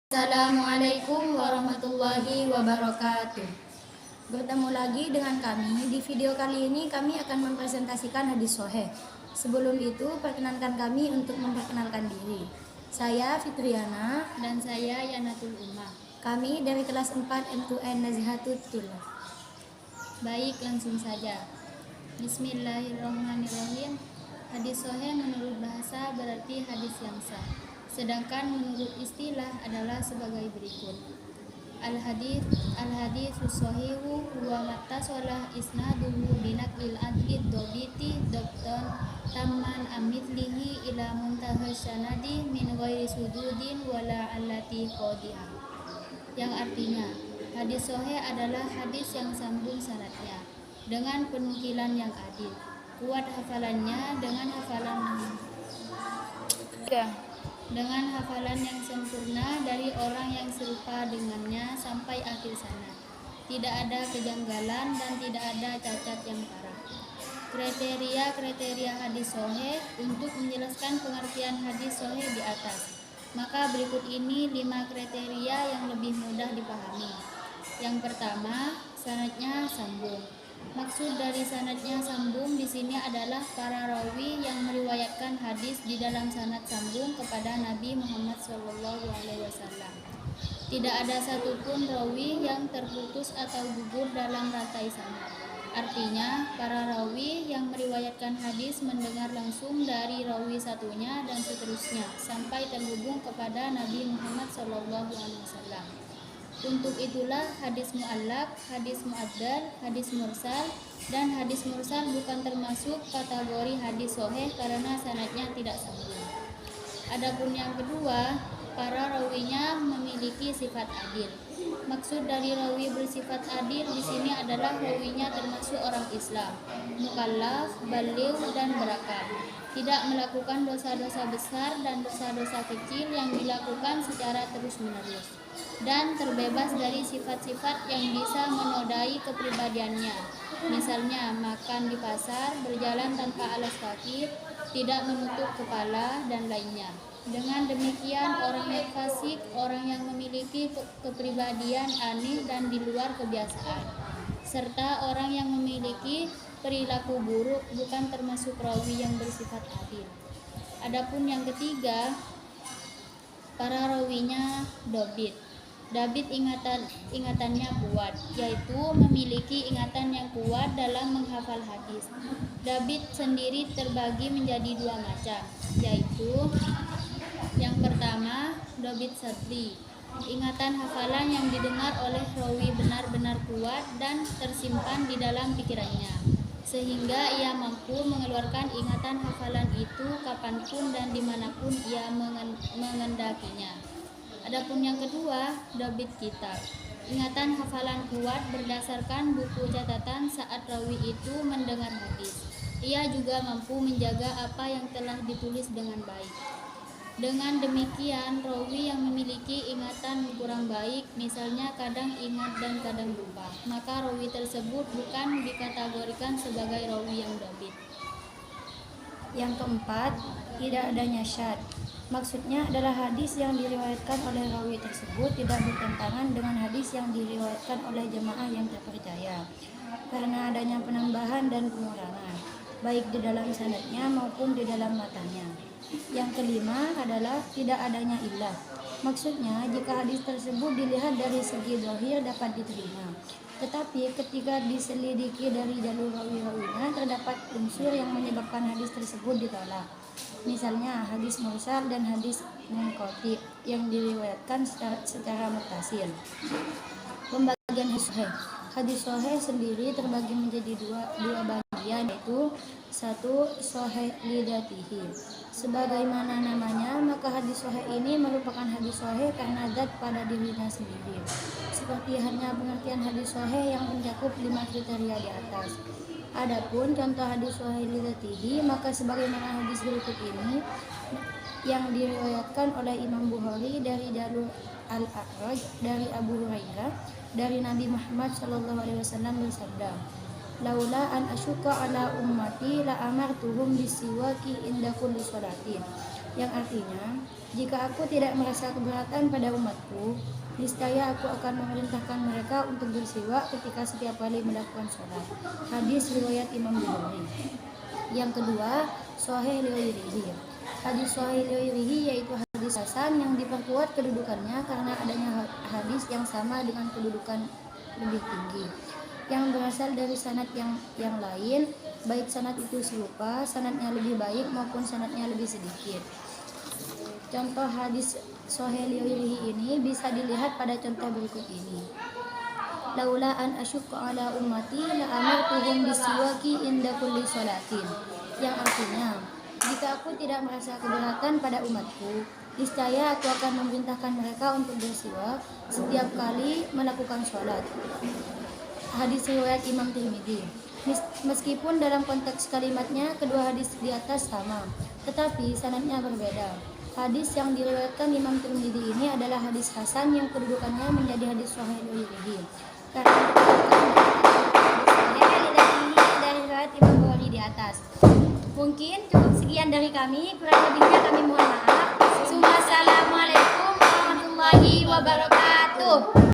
Assalamualaikum warahmatullahi wabarakatuh. Bertemu lagi dengan kami. Di video kali ini kami akan mempresentasikan hadis sahih. Sebelum itu, perkenankan kami untuk memperkenalkan diri. Saya Fitriana dan saya Yanatul Umma. Kami dari kelas 4 M2N Nazhatul Tullah. Baik, langsung saja. Bismillahirrahmanirrahim. Hadis sahih menurut bahasa berarti hadis yang sah. Sedangkan menurut istilah adalah sebagai berikut. Al-haditsus sahihu huwa mattasalah isnaduhu binaqlil adlid dobiti dobton tamman amithlihi ila muntaha sanadi min ghairi sududin wala allati qadiha. Yang artinya, hadis sahih adalah hadis yang sambung sanadnya dengan penukilan yang adil, kuat hafalannya dengan hafalan yang sempurna dari orang yang serupa dengannya sampai akhir sanad. Tidak ada kejanggalan dan tidak ada cacat yang parah. Kriteria hadis sahih. Untuk menjelaskan pengertian hadis sahih di atas, maka berikut ini 5 kriteria yang lebih mudah dipahami. Yang pertama, sanadnya sambung. Maksud dari sanadnya sambung di sini adalah para rawi yang meriwayatkan hadis di dalam sanad sambung kepada Nabi Muhammad SAW. Tidak ada satupun rawi yang terputus atau gugur dalam rantai sanad. Artinya, para rawi yang meriwayatkan hadis mendengar langsung dari rawi satunya dan seterusnya sampai terhubung kepada Nabi Muhammad SAW. Untuk itulah hadis mu'allaq, hadis mu'addal, hadis mursal, dan hadis mursal bukan termasuk kategori hadis sahih karena sanadnya tidak sambung. Adapun yang kedua, para rawinya memiliki sifat adil. Maksud dari rawi bersifat adil di sini adalah rawinya termasuk orang Islam, mukallaf, baligh, dan berakal. Tidak melakukan dosa-dosa besar dan dosa-dosa kecil yang dilakukan secara terus-menerus, dan terbebas dari sifat-sifat yang bisa menodai kepribadiannya. Misalnya makan di pasar, berjalan tanpa alas kaki, tidak menutup kepala, dan lainnya. Dengan demikian, orang yang fasik, orang yang memiliki kepribadian aneh dan di luar kebiasaan, serta orang yang memiliki perilaku buruk bukan termasuk rawi yang bersifat adil. Adapun yang ketiga, para rawinya dobit. Dabit ingatannya kuat, yaitu memiliki ingatan yang kuat dalam menghafal hadis. Dabit sendiri terbagi menjadi 2 macam, yaitu yang pertama, dobit sadri, ingatan hafalan yang didengar oleh rawi benar-benar kuat dan tersimpan di dalam pikirannya, sehingga ia mampu mengeluarkan ingatan hafalan itu kapanpun dan dimanapun ia mengendakinya. Adapun yang kedua, dobit kitab, ingatan hafalan kuat berdasarkan buku catatan saat rawi itu mendengar hadis. Ia juga mampu menjaga apa yang telah ditulis dengan baik. Dengan demikian, rawi yang memiliki ingatan kurang baik, misalnya kadang ingat dan kadang lupa, maka rawi tersebut bukan dikategorikan sebagai rawi yang dobit. Yang keempat, tidak adanya syad. Maksudnya adalah hadis yang diriwayatkan oleh rawi tersebut tidak bertentangan dengan hadis yang diriwayatkan oleh jemaah yang terpercaya, karena adanya penambahan dan pengurangan, baik di dalam sanadnya maupun di dalam matanya. Yang kelima adalah tidak adanya illah. Maksudnya, jika hadis tersebut dilihat dari segi zahir dapat diterima, tetapi ketika diselidiki dari jalur rawi-rawinya terdapat unsur yang menyebabkan hadis tersebut ditolak. Misalnya hadis mursal dan hadis munqati yang diriwayatkan secara muttasil. Pembagian hadis sahih. Hadis sahih sendiri terbagi menjadi dua bagian, yaitu 1. Sahih lidatihi. Sebagaimana namanya, maka hadis sahih ini merupakan hadis sahih karena zat pada dirinya sendiri. Seperti halnya pengertian hadis sahih yang mencakup 5 kriteria di atas. Adapun contoh hadis sahih lidatihi, maka sebagaimana hadis berikut ini yang diriwayatkan oleh Imam Bukhari dari jalur Al-A'raj dari Abu Hurairah dari Nabi Muhammad SAW bersabda, "Laula an asyqa ala ummati la amartuhum bisiwaki inda kulli sholatin." yang artinya, jika aku tidak merasa keberatan pada umatku, niscaya aku akan memerintahkan mereka untuk bersiwak ketika setiap kali melakukan sholat. Hadis riwayat Imam Bukhari. Yang kedua, Sahih li ghairihi. Hadis Sahih li ghairihi yaitu hadis hasan yang diperkuat kedudukannya karena adanya hadis yang sama dengan kedudukan lebih tinggi, yang berasal dari sanad yang lain, baik sanad itu serupa, sanadnya lebih baik maupun sanadnya lebih sedikit. Contoh hadis Sahih li ghairihi ini bisa dilihat pada contoh berikut ini. Laula an asyqa ala ummati la amartuhum bisiwaki inda kulli sholatin. Yang artinya, jika aku tidak merasa keberatan pada umatku, niscaya aku akan memerintahkan mereka untuk bersiwak setiap kali melakukan sholat. Hadis riwayat Imam Tirmidzi. Meskipun dalam konteks kalimatnya kedua hadis di atas sama, tetapi sanadnya berbeda. Hadis yang diriwayatkan Imam Tirmidzi ini adalah hadis hasan yang kedudukannya menjadi hadis sahih li karena dari riwayat Imam Bukhari di atas. Mungkin cukup sekian dari kami, kurang lebihnya kami mohon maaf.